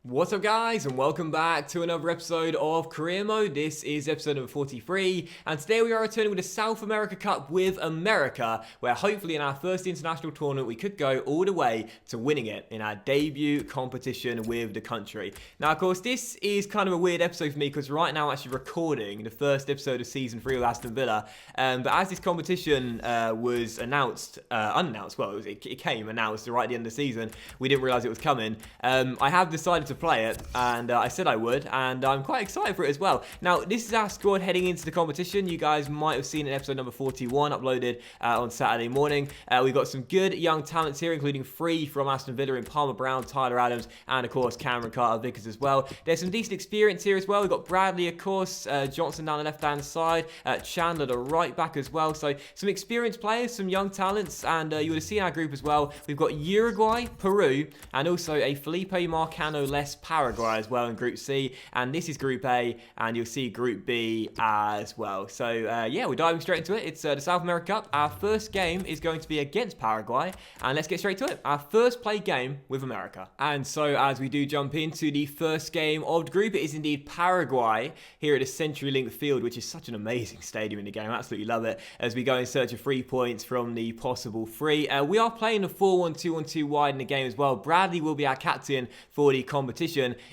What's up guys, and welcome back to another episode of Career Mode. This is episode number 43, and today we are returning with the South America Cup with America, where hopefully in our first international tournament we could go all the way to winning it in our debut competition with the country. Now of course this is kind of a weird episode for me because right now I'm actually recording the first episode of season 3 of Aston Villa, but as this competition was unannounced, well it came announced right at the end of the season, we didn't realise it was coming. I have decided to play it, and I said I would, and I'm quite excited for it as well. Now, this is our squad heading into the competition. You guys might have seen in episode number 41 uploaded on Saturday morning. We've got some good young talents here, including 3 from Aston Villa in Palmer Brown, Tyler Adams, and of course Cameron Carter-Vickers as well. There's some decent experience here as well. We've got Bradley, of course, Johnson down the left-hand side, Chandler the right back as well. So some experienced players, some young talents, and you would have seen our group as well. We've got Uruguay, Peru, and also a Felipe Marcano-less Paraguay as well in Group C, and this is Group A, and you'll see Group B as well. So yeah, we're diving straight into it. It's the South America Cup. Our first game is going to be against Paraguay, and let's get straight to it. Our first play game with America. And so as we do jump into the first game of the group, it is indeed Paraguay here at the CenturyLink Field, which is such an amazing stadium in the game. I absolutely love it as we go in search of 3 points from the possible 3. We are playing a 4-1-2-1-2 wide in the game as well. Bradley will be our captain for the competition.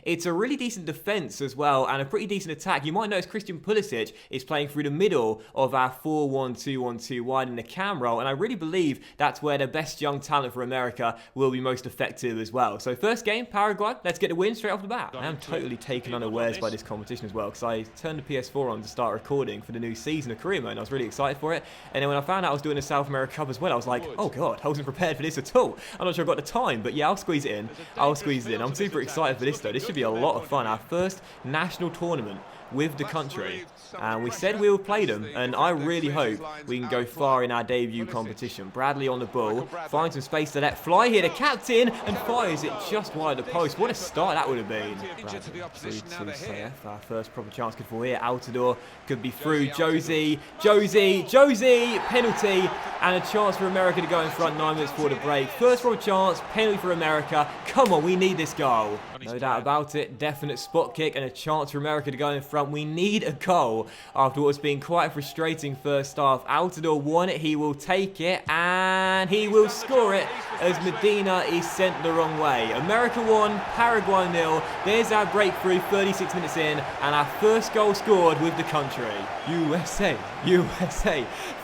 It's a really decent defense as well, and a pretty decent attack. You might notice Christian Pulisic is playing through the middle of our 4-1-2-1-2 wide in the cam role, and I really believe that's where the best young talent for America will be most effective as well. So first game, Paraguay, let's get the win straight off the bat. I am totally taken unawares by this competition as well, because I turned the PS4 on to start recording for the new season of Career Mode, and I was really excited for it. And then when I found out I was doing the South America Cup as well, I was like, oh god, I wasn't prepared for this at all. I'm not sure I've got the time, but yeah, I'll squeeze it in. I'm super excited for this though. This should be a lot of fun. Our first national tournament with the country, and we said we would play them, and I really hope we can go far in our debut competition. Bradley on the ball, finds some space to let fly here, the captain, and fires it just wide of the post. What a start that would have been. Bradley to CF, our first proper chance good for here. Altidore could be through. Josie, penalty, and a chance for America to go in front 9 minutes before the break. First proper chance, penalty for America. Come on, we need this goal. No doubt about it, definite spot kick and a chance for America to go in front. We need a goal after what's been quite a frustrating first half. Altidore won it, he will take it, and he will score it as Medina is sent the wrong way. America 1, Paraguay 0. There's our breakthrough 36 minutes in, and our first goal scored with the country. USA.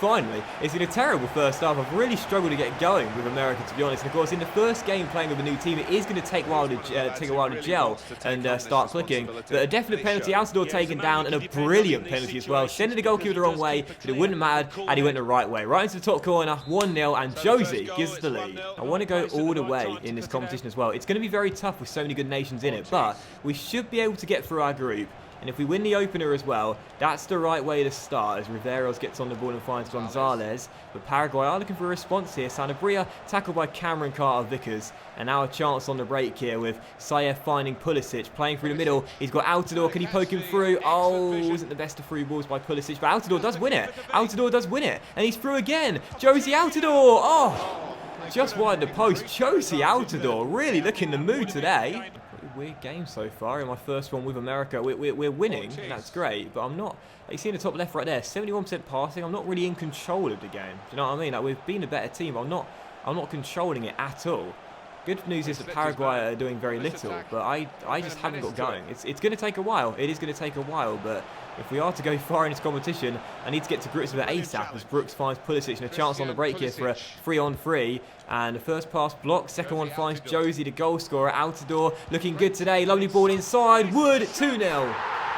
Finally, it's been a terrible first half. I've really struggled to get going with America, to be honest. And of course, in the first game playing with a new team, it is going to take a while to gel and start clicking. But a definite penalty, Altidore taken down, and a brilliant penalty as well. Sending the goalkeeper the wrong way, but it wouldn't have mattered, and he went the right way. Right into the top corner, 1-0, and Josie gives us the lead. I want to go all the way in this competition as well. It's going to be very tough with so many good nations in it, but we should be able to get through our group. And if we win the opener as well, that's the right way to start as Riveros gets on the ball and finds Gonzalez. But Paraguay are looking for a response here. Sanabria tackled by Cameron Carter-Vickers. And now a chance on the break here with Saif finding Pulisic, playing through the middle. He's got Altidore. Can he poke him through? Oh, isn't the best of through balls by Pulisic. But Altidore does win it. And he's through again. Josie Altidore. Oh, just wide the post. Josie Altidore really looking the mood today. Weird game so far in my first one with America. We're winning, that's great, but I'm not, like you see in the top left right there, 71% passing. I'm not really in control of the game. Do you know what I mean? Like, we've been a better team, I'm not controlling it at all. Good news is that Paraguay are doing very little, but I just haven't got going. It's going to take a while. It is going to take a while, but if we are to go far in this competition, I need to get to grips with it ASAP as Brooks finds Pulisic, and a chance on the break here for a 3-on-3. And the first pass blocked, second one finds Josie, the goal scorer. Altidore looking good today, lovely ball inside, Wood, 2-0.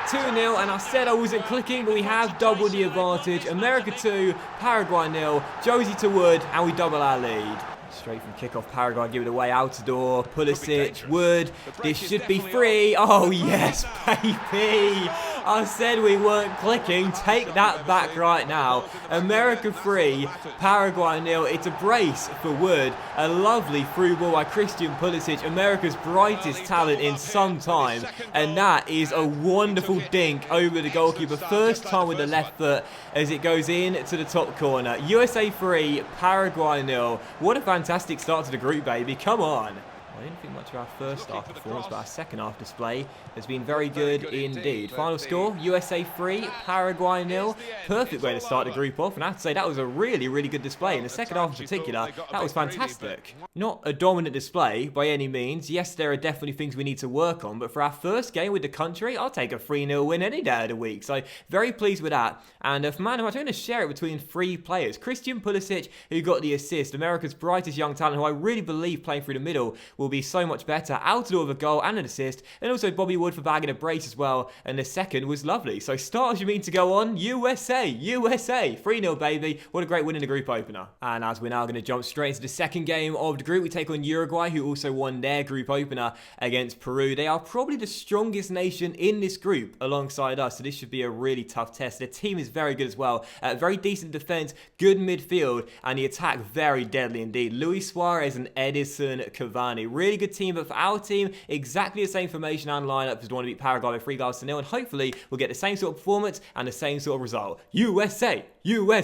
2-0, and I said I wasn't clicking, but we have doubled the advantage. America 2, Paraguay 0, Josie to Wood, and we double our lead. Straight from kickoff, Paraguay give it away. Altidore, Pulisic, Wood. This should be free. Oh yes, baby. I said we weren't clicking. Take that back right now. America 3, Paraguay 0. It's a brace for Wood. A lovely through ball by Christian Pulisic, America's brightest talent in some time. And that is a wonderful dink over the goalkeeper. First time with the left foot as it goes in to the top corner. USA 3, Paraguay 0. What a fantastic start to the group, baby. Come on. I didn't think much of our first half performance, but our second half display has been very good indeed. Final score, USA 3, Paraguay 0. Perfect way to start the group off, and I have to say that was a really, really good display. In the second half in particular, that was fantastic. Not a dominant display by any means. Yes, there are definitely things we need to work on, but for our first game with the country, I'll take a 3-0 win any day of the week. So very pleased with that. And for man of the match, I'm going to share it between 3 players. Christian Pulisic, who got the assist, America's brightest young talent, who I really believe playing through the middle will be so much better. Altidore with a goal and an assist, and also Bobby Wood for bagging a brace as well, and the second was lovely. So stars you mean to go on? USA, 3-0 baby. What a great win in the group opener. And as we're now going to jump straight into the second game of the group, we take on Uruguay, who also won their group opener against Peru. They are probably the strongest nation in this group alongside us, so this should be a really tough test. Their team is very good as well. Very decent defense, good midfield, and the attack very deadly indeed. Luis Suarez and Edison Cavani. Really good team, but for our team, exactly the same formation and lineup as the one to beat Paraguay by 3-0, and hopefully we'll get the same sort of performance and the same sort of result. USA! More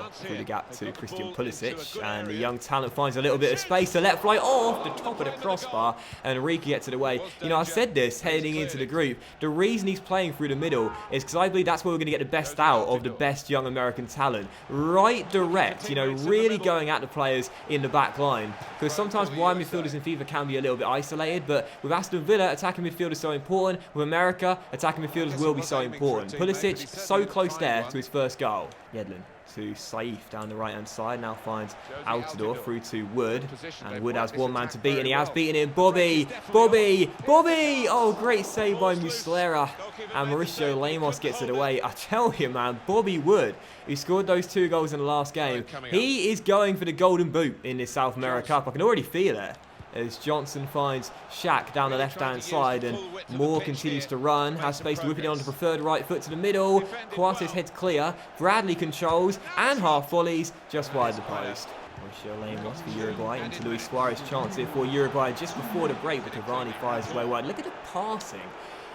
through the gap to Christian Pulisic, and the young talent finds a little bit of space to let fly off the top of the crossbar, and Enrique gets it away. You know, I said this heading into the group, the reason he's playing through the middle is because I believe that's where we're going to get the best out of the best young American talent. Right direct, you know, really going at the players in the back line, because sometimes wide midfielders in FIFA can be a little bit isolated, but with Aston Villa, attacking midfield is so important. With America, attacking midfielders will be so important. Pulisic so close there to his first goal. Yedlin to Saif down the right-hand side, now finds Altidore through to Wood, and Wood has one man to beat, and he has beaten him. Bobby! Oh, great save by Muslera, and Mauricio Lemos gets it away. I tell you, man, Bobby Wood, who scored those 2 goals in the last game, he is going for the golden boot in this South America Cup. I can already feel it. As Johnson finds Shaq down the left-hand side, and Moore continues to run, has space to whip it on the preferred right foot to the middle. Coates heads clear, Bradley controls, and half volleys just wide the post. Mauricio Lemos for Uruguay into Luis Suarez, chance here for Uruguay just before the break, but Cavani fires away wide. Look at the passing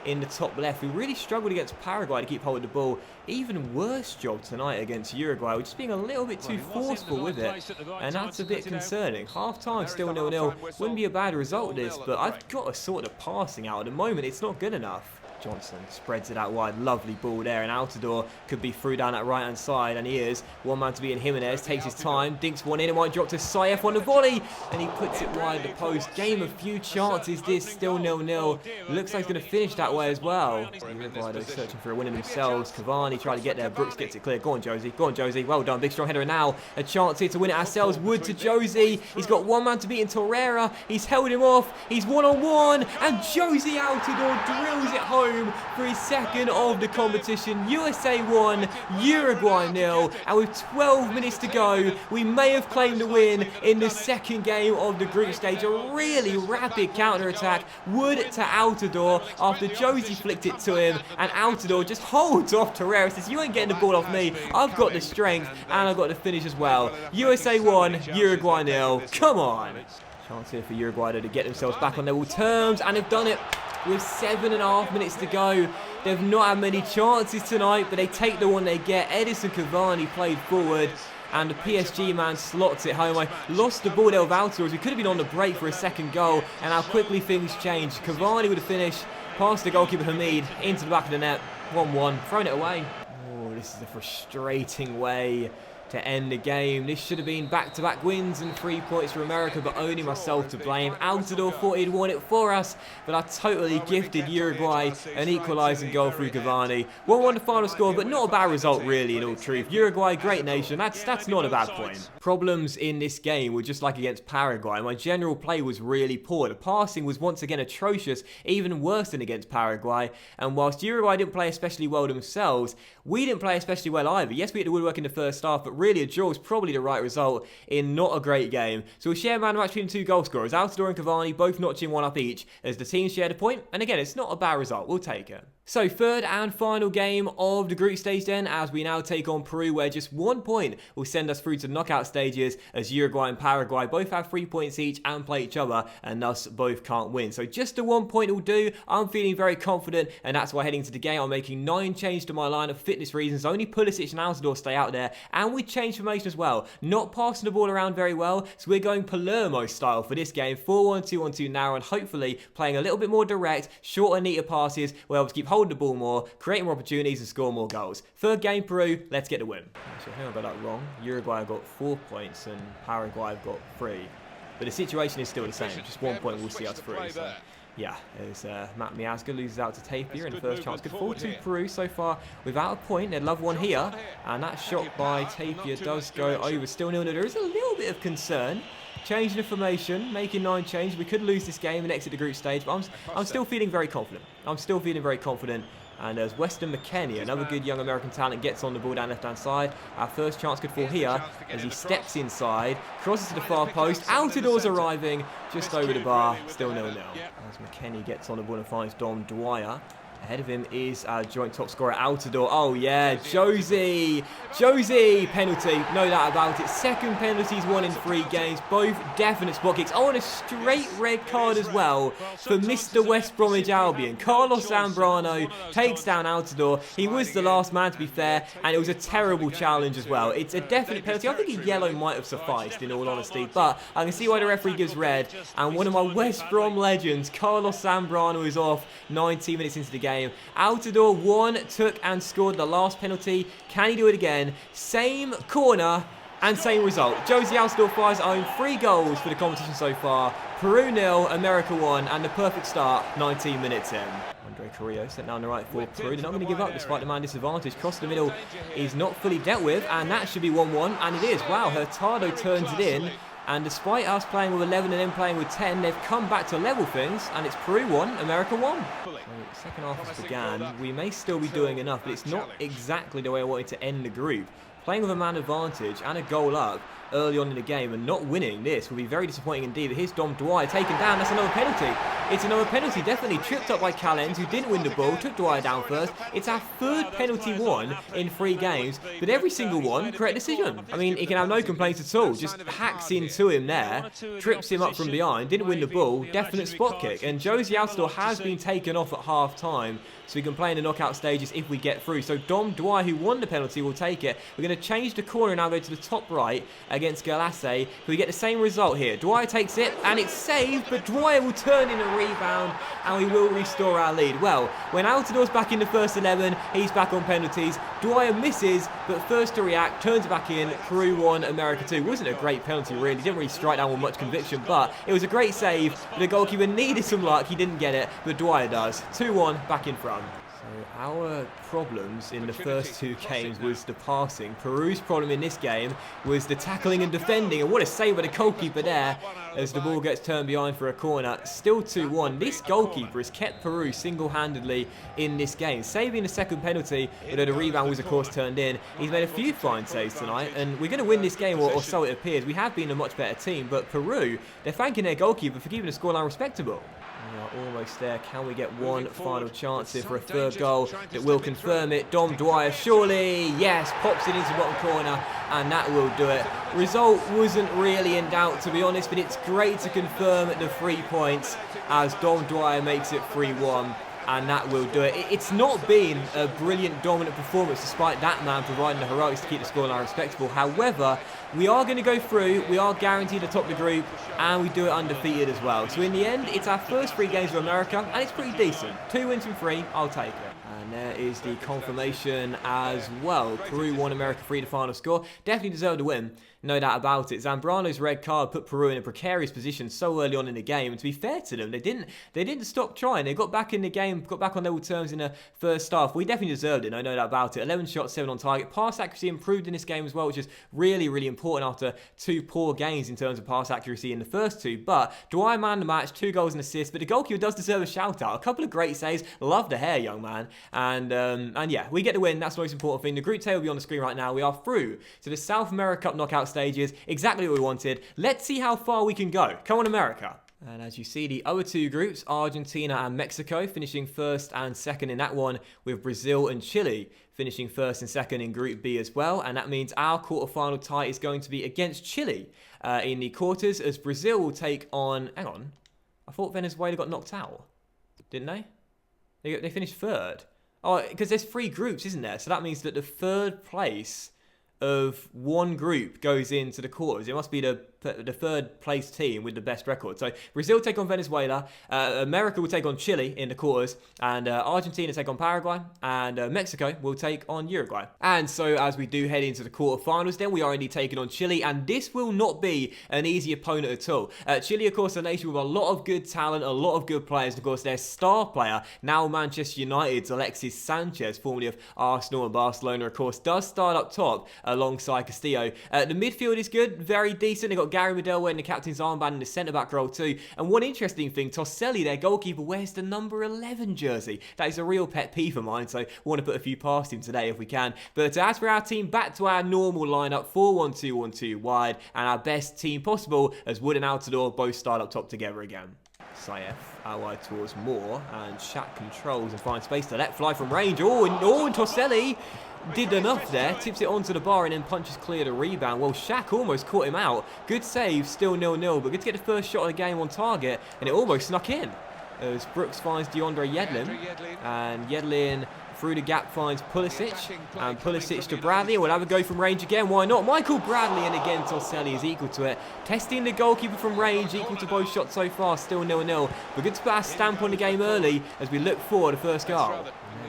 in the top left. We really struggled against Paraguay to keep hold of the ball. Even worse job tonight against Uruguay. We're just being a little bit too forceful with it, and that's a bit concerning. Half time still 0-0. Wouldn't be a bad result this, but I've got to sort the passing out. At the moment it's not good enough. Johnson spreads it out wide, lovely ball there, and Altidore could be through down that right hand side, and he is. One man to beat in Jimenez, takes his time, dinks one in, it might drop to Saif on the volley, and he puts it wide the post. Game of few chances, this still 0-0. Looks like he's going to finish that way as well. Uruguay though searching for a win in themselves. Cavani trying to get there, Brooks gets it clear. Go on Josie, well done, big strong header, and now a chance here to win it ourselves. Wood to Josie, he's got one man to beat in Torreira, he's held him off, he's one-on-one, and Josie Altidore drills it home for his second of the competition. USA 1, Uruguay 0, and with 12 minutes to go, we may have claimed the win in the second game of the group stage. A really rapid counter-attack, Wood to Altidore after Josie flicked it to him, and Altidore just holds off Torreira, says, you ain't getting the ball off me, I've got the strength, and I've got the finish as well. USA 1, Uruguay 0, come on. Chance here for Uruguay to get themselves back on level terms, and they've done it. With 7.5 minutes to go, they've not had many chances tonight, but they take the one they get. Edison Cavani played forward, and the PSG man slots it home. I lost the ball there with Altidore, as we could have been on the break for a second goal, and how quickly things changed. Cavani with a finish, past the goalkeeper Hamid, into the back of the net, 1-1, thrown it away. Oh, this is a frustrating way to end the game. This should have been back-to-back wins and 3 points for America, but only myself to blame. Altidore thought he'd won it for us, but I totally gifted Uruguay an equalising goal through Cavani. 1-1 the final score, but not a bad result really in all truth. Uruguay, great nation, that's not a bad point. Problems in this game were just like against Paraguay. My general play was really poor. The passing was once again atrocious, even worse than against Paraguay, and whilst Uruguay didn't play especially well themselves, we didn't play especially well either. Yes, we had the woodwork in the first half, but really a draw was probably the right result in not a great game. So we'll share man of the match between the 2 goal scorers. Altidore and Cavani both notching 1 up each as the teams shared a point. And again, it's not a bad result. We'll take it. So third and final game of the group stage then, as we now take on Peru, where just 1 point will send us through to the knockout stages, as Uruguay and Paraguay both have 3 points each and play each other, and thus both can't win. So just the 1 point will do. I'm feeling very confident, and that's why heading to the game I'm making 9 changes to my lineup for fitness reasons. Only Pulisic and Altidore stay out there, and we change formation as well. Not passing the ball around very well, so we're going Palermo style for this game. 4-1-2-1-2 now, and hopefully playing a little bit more direct, shorter, neater passes. We're able to keep holding the ball more, creating more opportunities and score more goals. Third game, Peru, let's get the win. Actually, I think I got that wrong. Uruguay have got 4 points and Paraguay have got 3. But the situation is still the same. Just 1 point will see us through. So, yeah, as Matt Miazga loses out to Tapia in the first chance. Good 4-2 Peru so far without a point. They'd love one here. And that shot by Tapia does go over. Still 0-0. There is a little bit of concern. Changing the formation, making 9 changes. We could lose this game and exit the group stage, but I'm still feeling very confident. And as Weston McKennie, another good young American talent, gets on the ball down left-hand side. Our first chance could fall here as he steps inside, crosses to the far post. Altidor's arriving just over the bar, still 0-0. As McKennie gets on the ball and finds Dom Dwyer. Ahead of him is our joint top scorer, Altidor. Oh, yeah, Josie, penalty, no doubt about it. Second penalty he's won in 3 games, both definite spot kicks. Oh, and a straight red card as well for Mr. West Bromwich Albion. Carlos Zambrano takes down Altidor. He was the last man, to be fair, and it was a terrible challenge as well. It's a definite penalty. I think a yellow might have sufficed, in all honesty, but I can see why the referee gives red. And one of my West Brom legends, Carlos Zambrano, is off 19 minutes into the game. Altidor took and scored the last penalty. Can he do it again? Same corner and same result. Josie Altidor fires home 3 goals for the competition so far. Peru 0, America 1, and the perfect start 19 minutes in. Andre Carrillo sent down the right for Peru. They're not going to give up despite the man disadvantage. Cross the middle is not fully dealt with, and that should be 1-1, and it is. Wow, Hurtado turns it in. And despite us playing with 11 and then playing with 10, they've come back to level things, and it's Peru 1, America 1. So, second half has began. We may still be doing enough, but it's not exactly the way I wanted to end the group. Playing with a man advantage and a goal up early on in the game and not winning this will be very disappointing indeed. But here's Dom Dwyer taken down. That's another penalty. It's another penalty, definitely tripped up by Callens, who didn't win the ball, took Dwyer down first. It's our 3rd penalty won in 3 games, but every single one, correct decision. I mean, he can have no complaints at all. Just hacks into him there, trips him up from behind, didn't win the ball, definite spot kick. And Josie Altidor has been taken off at half-time, so we can play in the knockout stages if we get through. So Dom Dwyer, who won the penalty, will take it. We're going to change the corner and now go to the top right against Galassi. We get the same result here. Dwyer takes it, and it's saved, but Dwyer will turn in a rebound, and we will restore our lead. Well, when Altidor's back in the first 11, he's back on penalties. Dwyer misses, but first to react, turns it back in. Peru 1, America 2. Wasn't a great penalty, really. Didn't really strike down with much conviction, but it was a great save. The goalkeeper needed some luck. He didn't get it, but Dwyer does. 2-1, back in front. So our problems in the first 2 games was the passing. Peru's problem in this game was the tackling and defending. And what a save by the goalkeeper there as the ball gets turned behind for a corner. Still 2-1. This goalkeeper has kept Peru single-handedly in this game, saving the second penalty, although the rebound was of course turned in. He's made a few fine saves tonight, and we're going to win this game, or so it appears. We have been a much better team, but Peru, they're thanking their goalkeeper for keeping the scoreline respectable. We are almost there. Can we get one final chance here for a 3rd goal that will confirm it? Dom Dwyer, surely, yes, pops it into the bottom corner, and that will do it. Result wasn't really in doubt, to be honest, but it's great to confirm the 3 points as Dom Dwyer makes it 3-1. And that will do it. It's not been a brilliant, dominant performance despite that man providing the heroics to keep the scoreline respectable. However, we are going to go through, we are guaranteed to top the group, and we do it undefeated as well. So in the end, it's our first 3 games of America, and it's pretty decent. 2 wins from 3, I'll take it. And there is the confirmation as well. Peru 1, America 3, the final score. Definitely deserved to win, no doubt about it. Zambrano's red card put Peru in a precarious position so early on in the game. And to be fair to them, they didn't stop trying. They got back in the game, got back on level terms in the first half. We definitely deserved it, no doubt about it. 11 shots, 7 on target. Pass accuracy improved in this game as well, which is really, really important after 2 poor games in terms of pass accuracy in the first 2. But Dwyer man the match, 2 goals and assists. But the goalkeeper does deserve a shout out. A couple of great saves. Love the hair, young man. And yeah, we get the win. That's the most important thing. The group table will be on the screen right now. We are through to the South America Cup knockout stages. Exactly what we wanted. Let's see how far we can go. Come on, America. And as you see, the other 2 groups, Argentina and Mexico, finishing 1st and 2nd in that one, with Brazil and Chile finishing 1st and 2nd in Group B as well. And that means our quarterfinal tie is going to be against Chile in the quarters, as Brazil will take on... Hang on. I thought Venezuela got knocked out. Didn't they? They finished 3rd. Oh, because there's 3 groups, isn't there? So that means that the 3rd place of one group goes into the quarters. It must be the third place team with the best record. So Brazil take on Venezuela, America will take on Chile in the quarters, and Argentina take on Paraguay, and Mexico will take on Uruguay. And so as we do head into the quarterfinals, then we are indeed taking on Chile, and this will not be an easy opponent at all. Chile, of course, a nation with a lot of good talent, a lot of good players. Of course, their star player, now Manchester United's Alexis Sanchez, formerly of Arsenal and Barcelona, of course, does start up top alongside Castillo. The midfield is good, very decent. They've got Gary Medel wearing the captain's armband in the centre-back role too. And one interesting thing, Toselli, their goalkeeper, wears the number 11 jersey. That is a real pet peeve of mine, so I want to put a few past him today if we can. But as for our team, back to our normal lineup, 4-1-2-1-2 wide, and our best team possible as Wood and Altidore both start up top together again. Saif out wide towards Moore, and Shaq controls and finds space to let fly from range. And Toselli did enough there, tips it onto the bar and then punches clear the rebound. Well, Shaq almost caught him out. Good save, still 0-0, but good to get the first shot of the game on target, and it almost snuck in. As Brooks finds DeAndre Yedlin, and Yedlin through the gap finds Pulisic, and Pulisic to Bradley. We'll have a go from range again, why not? Michael Bradley, and again Toselli is equal to it. Testing the goalkeeper from range, equal to both shots so far, still 0-0. But good to put our stamp on the game early as we look for the first goal.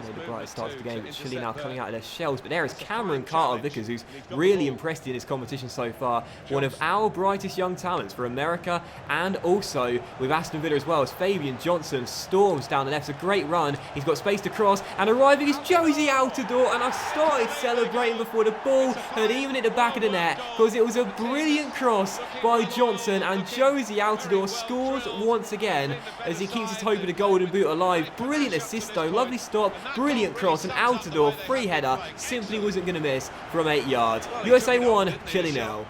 And the brightest start to the game, but Chile now coming out of their shells. But there is Cameron Carter-Vickers, who's really impressed in his competition so far. One of our brightest young talents for America, and also with Aston Villa as well, as Fabian Johnson storms down the left. It's a great run. He's got space to cross, and arriving is Josie Altidore. And I started celebrating before the ball had even hit the back of the net, because it was a brilliant cross by Johnson, and Josie Altidore scores once again as he keeps his hope of the golden boot alive. Brilliant assist though, lovely stop, brilliant cross, and Altidore, free header, simply wasn't going to miss from 8 yards. USA 1, Chile 0.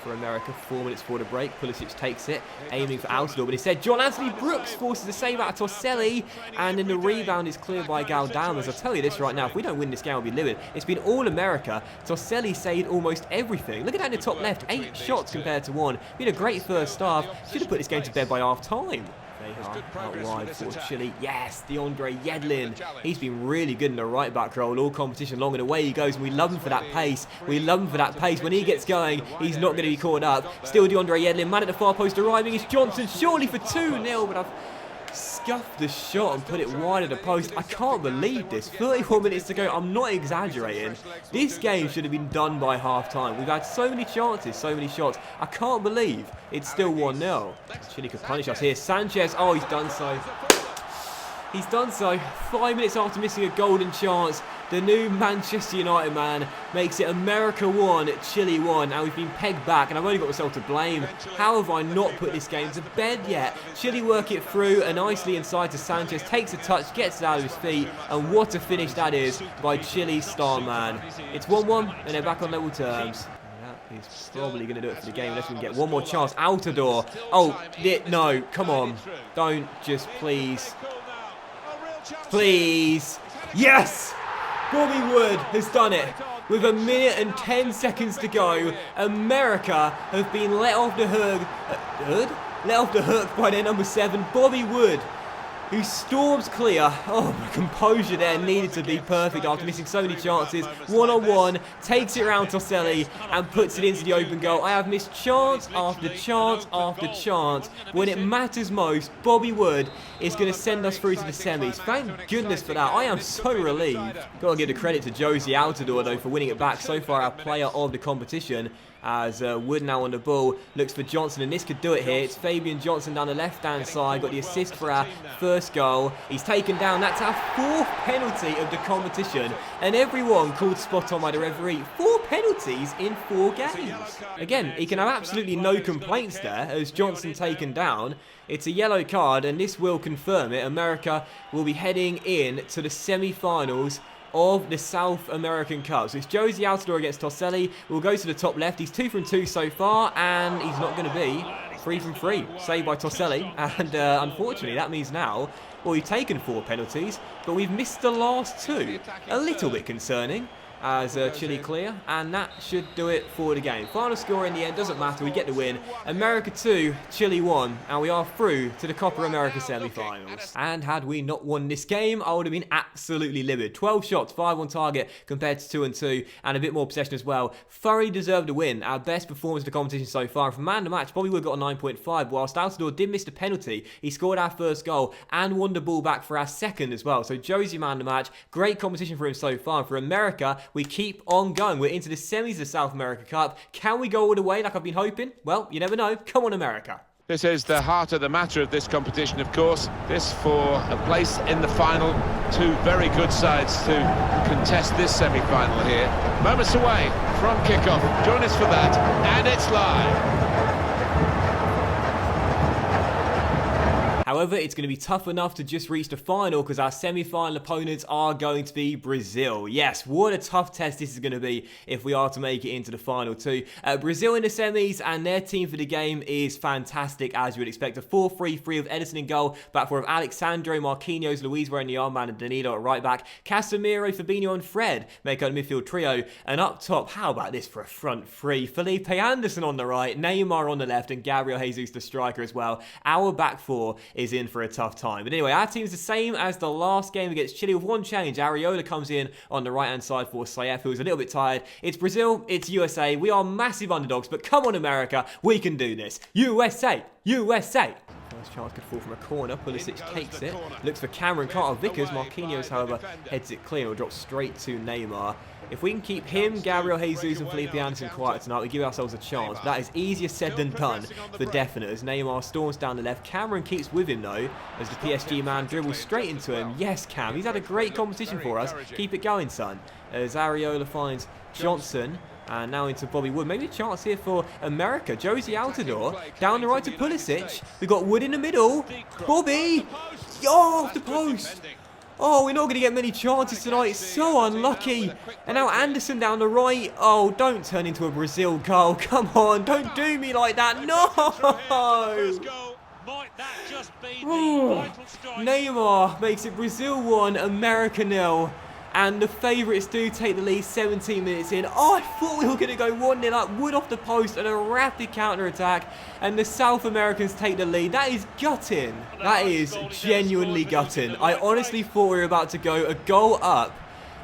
For America, 4 minutes before the break, Pulisic takes it, aiming for Altidore, but instead John Anthony Brooks forces a save out of Toselli, and then the rebound is cleared by Galdames. I'll tell you this right now, if we don't win this game, we'll be livid. It's been all America. Toselli saved almost everything. Look at that in the top left, 8 shots compared to 1. We had a great first half. Should have put this game to bed by half-time. Out wide for Chile. Yes, DeAndre Yedlin. He's been really good in the right back role all competition long, and away he goes, and we love him for that pace. We love him for that pace. When he gets going, he's not going to be caught up. Still DeAndre Yedlin, man at the far post arriving is Johnson, surely for 2-0, but I've scuffed the shot and put it wide of the post. I can't believe this. 31 minutes to go. I'm not exaggerating. This game should have been done by half-time. We've had so many chances, so many shots. I can't believe it's still 1-0. Chile could punish us here. Sanchez, oh, he's done so. He's done so. 5 minutes after missing a golden chance, the new Manchester United man makes it America 1, Chile 1. Now we've been pegged back, and I've only got myself to blame. How have I not put this game to bed yet? Chile work it through, and nicely inside to Sanchez, takes a touch, gets it out of his feet, and what a finish that is by Chile's star man. It's 1-1, and they're back on level terms. He's probably going to do it for the game unless we can get one more chance. Altidore. Oh, no, come on. Don't just please. Please. Yes! Bobby Wood has done it. With 1 minute and 10 seconds to go, America have been let off the hook. Let off the hook by their number 7, Bobby Wood, who storms clear. Oh, my composure there needed to be perfect after missing so many chances. One-on-one, takes it around Toselli and puts it into the open goal. I have missed chance after chance after chance. When it matters most, Bobby Wood is going to send us through to the semis. Thank goodness for that. I am so relieved. Got to give the credit to Josie Altidore, though, for winning it back. So far, our player of the competition. As Wood now on the ball, looks for Johnson, and this could do it here. It's Fabian Johnson down the left-hand side, got the assist for our first goal. He's taken down. That's our 4th penalty of the competition, and everyone called spot on by the referee. 4 penalties in 4 games. Again, he can have absolutely no complaints there, as Johnson taken down. It's a yellow card, and this will confirm it. America will be heading in to the semi-finals of the South American Cup. So it's Josie Altidore against Toselli. We'll go to the top left. He's 2 from 2 so far, and he's not going to be 3 from 3. Saved by Toselli, and unfortunately that means now, well, we've taken 4 penalties, but we've missed the last 2. A little bit concerning. as Chile clear, and that should do it for the game. Final score in the end doesn't matter, we get the win. America 2, Chile 1, and we are through to the Copa America semi-finals. And had we not won this game, I would have been absolutely livid. 12 shots, 5 on target compared to 2 and 2, and a bit more possession as well. Thoroughly deserved a win, our best performance in the competition so far. And for man of the match, probably would have got a 9.5, whilst Altidore did miss the penalty. He scored our first goal and won the ball back for our second as well. So Josie man of the match, great competition for him so far. And for America, we keep on going. We're into the semis of the South America Cup. Can we go all the way like I've been hoping? Well, you never know. Come on, America. This is the heart of the matter of this competition, of course. This for a place in the final. Two very good sides to contest this semi-final here. Moments away from kickoff. Join us for that, and it's live. However, it's going to be tough enough to just reach the final because our semi-final opponents are going to be Brazil. Yes, what a tough test this is going to be if we are to make it into the final too. Brazil in the semis, and their team for the game is fantastic, as you would expect. A 4-3-3 of Edison in goal, back four of Alexandro, Marquinhos, Luis wearing the armband, and Danilo at right back. Casemiro, Fabinho and Fred make up the midfield trio. And up top, how about this for a front three? Felipe Anderson on the right, Neymar on the left, and Gabriel Jesus the striker as well. Our back four is in for a tough time. But anyway, our team's the same as the last game against Chile with one change. Areola comes in on the right-hand side for Saif, who's a little bit tired. It's Brazil, it's USA. We are massive underdogs, but come on, America, we can do this. USA! USA! First chance could fall from a corner. Pulisic takes it. Looks for Cameron Carter Vickers. Marquinhos, however, heads it clear. Will drop straight to Neymar. If we can keep him, Gabriel Jesus and Felipe Anderson quiet tonight, we give ourselves a chance. But that is easier said than done for definite, as Neymar storms down the left. Cameron keeps with him, though, as the PSG man dribbles straight into him. Yes, Cam, he's had a great competition for us. Keep it going, son. As Areola finds Johnson. And now into Bobby Wood. Maybe a chance here for America. Josie Altidore. Down the right to Pulisic. We've got Wood in the middle. Bobby! Oh, off the post! Oh, we're not going to get many chances tonight. It's so unlucky. And now Anderson down the right. Oh, don't turn into a Brazil goal. Come on, don't do me like that. No! Neymar makes it Brazil 1, America 0. And the favourites do take the lead 17 minutes in. Oh, I thought we were going to go 1-0 up. Wood off the post and a rapid counter-attack. And the South Americans take the lead. That is gutting. That is genuinely gutting. I honestly thought we were about to go a goal up.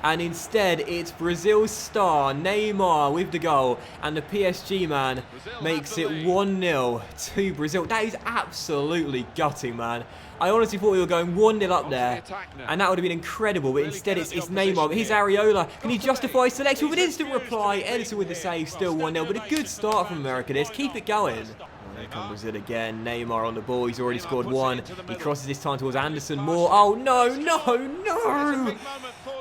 And instead, it's Brazil's star, Neymar, with the goal. And the PSG man makes it 1-0 to Brazil. That is absolutely gutting, man. I honestly thought we were going 1-0 up there. And that would have been incredible. But instead, it's Neymar. But here's Areola. Can he justify his selection with an instant reply? Edison with the save, still 1-0. But a good start from America this. Keep it going. There comes Brazil again. Neymar on the ball. He's already scored one. He crosses this time towards Anderson. More. Oh, no, no, no.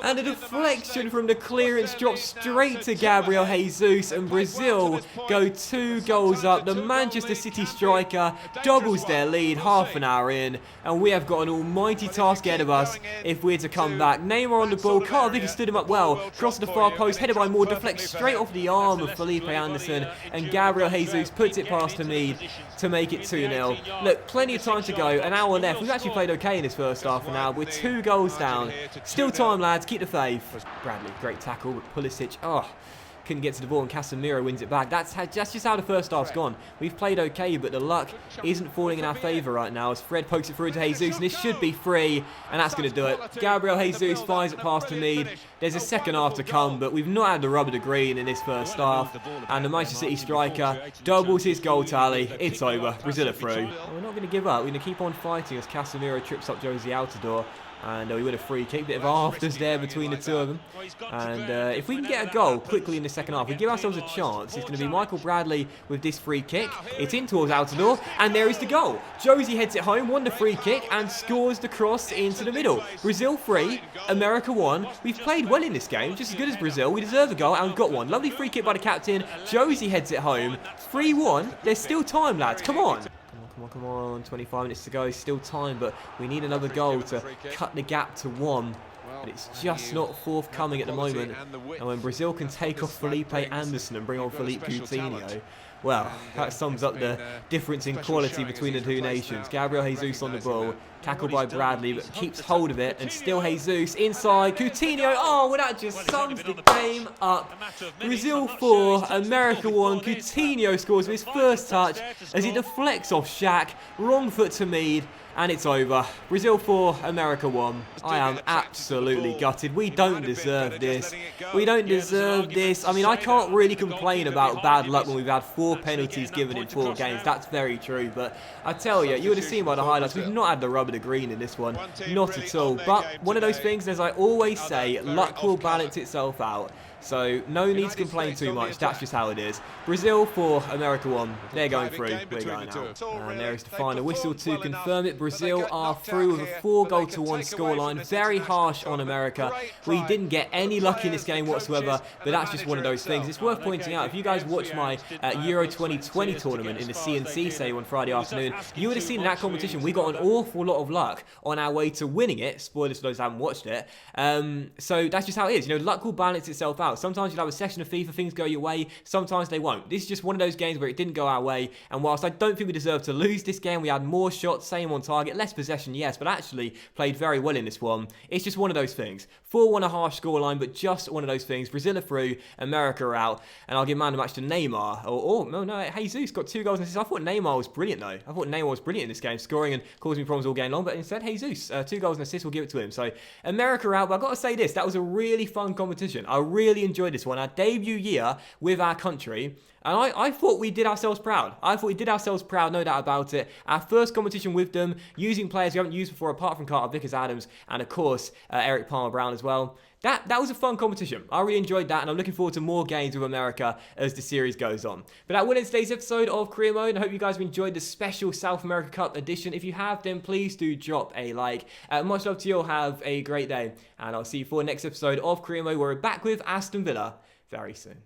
And a deflection from the clearance drops straight to Gabriel Jesus. And Brazil go 2 goals up. The Manchester City striker doubles their lead half an hour in. And we have got an almighty task ahead of us if we're to come back. Neymar on the ball. Carter Vickers stood him up well. Cross to the far post. Headed by Moore. Deflects straight off the arm of Felipe Anderson. And Gabriel Jesus puts it past Hamid to make it 2-0. Look, plenty of time to go. An hour left. We've actually played okay in this first half an hour. We're 2 goals down. Still time, lads. Keep the faith. Bradley, great tackle, but Pulisic, couldn't get to the ball, and Casemiro wins it back. That's just how the first half's gone. We've played okay, but the luck isn't falling in our favour right now as Fred pokes it through to Jesus, and this should be free, and that's going to do it. Gabriel Jesus fires it past Hamid. There's a second half to come, but we've not had the rub of the green in this first half, and the Manchester City striker doubles his goal tally. It's over. Brazil are through. Well, we're not going to give up. We're going to keep on fighting as Casemiro trips up Josie Altidore. And we win a free kick, bit of afters there between the two of them. And if we can get a goal quickly in the second half, we give ourselves a chance. It's going to be Michael Bradley with this free kick. It's in towards Altidore, and there is the goal. Josie heads it home, won the free kick, and scores the cross into the middle. Brazil 3, America 1. We've played well in this game, just as good as Brazil. We deserve a goal, and we've got one. Lovely free kick by the captain. Josie heads it home. 3-1. There's still time, lads. Come on. Come on, 25 minutes to go, still time, but we need another goal to cut the gap to 1. but it's just not forthcoming at the moment. And when Brazil can take off Felipe Anderson and bring on Philippe Coutinho, well, that sums up the difference in quality between the two nations. Gabriel Jesus on the ball, tackled by Bradley, but keeps hold of it, and still Jesus inside. Coutinho, oh, well, that just sums the game up. Brazil 4, America 1. Coutinho scores with his first touch as he deflects off Shaq, wrong foot to Mead, and it's over. Brazil 4, America 1. I am absolutely gutted. We don't deserve this. We don't deserve this. I mean, I can't really complain about bad luck when we've had 4 penalties given in 4 games. That's very true. But I tell you, you would have seen by the highlights, we've not had the rub of the green in this one. Not at all. But one of those things, as I always say, luck will balance itself out. So no need to complain too much. That's just how it is. Brazil 4, America 1. They're going through. We're going out. And there is the final whistle to confirm it. Brazil are through with a 4-1 scoreline. Very harsh on America. We didn't get any luck in this game whatsoever, but that's just one of those things. It's worth pointing out, if you guys watch my Euro 2020 tournament in the CNC save on Friday afternoon, you would have seen in that competition we got an awful lot of luck on our way to winning it. Spoilers for those who haven't watched it. So that's just how it is. You know, luck will balance itself out. Sometimes you'll have a session of FIFA, things go your way, sometimes they won't. This is just one of those games where it didn't go our way, and whilst I don't think we deserve to lose this game, we had more shots, same on target, less possession, yes, but actually played very well in this one. It's just one of those things. 4-1 a harsh scoreline, but just one of those things. Brazil are through, America are out, and I'll give man of the match to Neymar. No, Jesus got 2 goals and assists. I thought Neymar was brilliant, though. I thought Neymar was brilliant in this game, scoring and causing me problems all game long, but instead, Jesus, 2 goals and assists, we'll give it to him. So, America are out, but I've got to say this, that was a really fun competition. I really enjoyed this one. Our debut year with our country, and I thought we did ourselves proud. I thought we did ourselves proud, no doubt about it. Our first competition with them, using players we haven't used before, apart from Carter Vickers-Adams, and of course, Eric Palmer-Brown as well. That was a fun competition. I really enjoyed that, and I'm looking forward to more games with America as the series goes on. But that will end today's episode of Career Mode. I hope you guys have enjoyed the special South America Cup edition. If you have, then please do drop a like. Much love to you all. Have a great day, and I'll see you for the next episode of Career Mode, where we're back with Aston Villa very soon.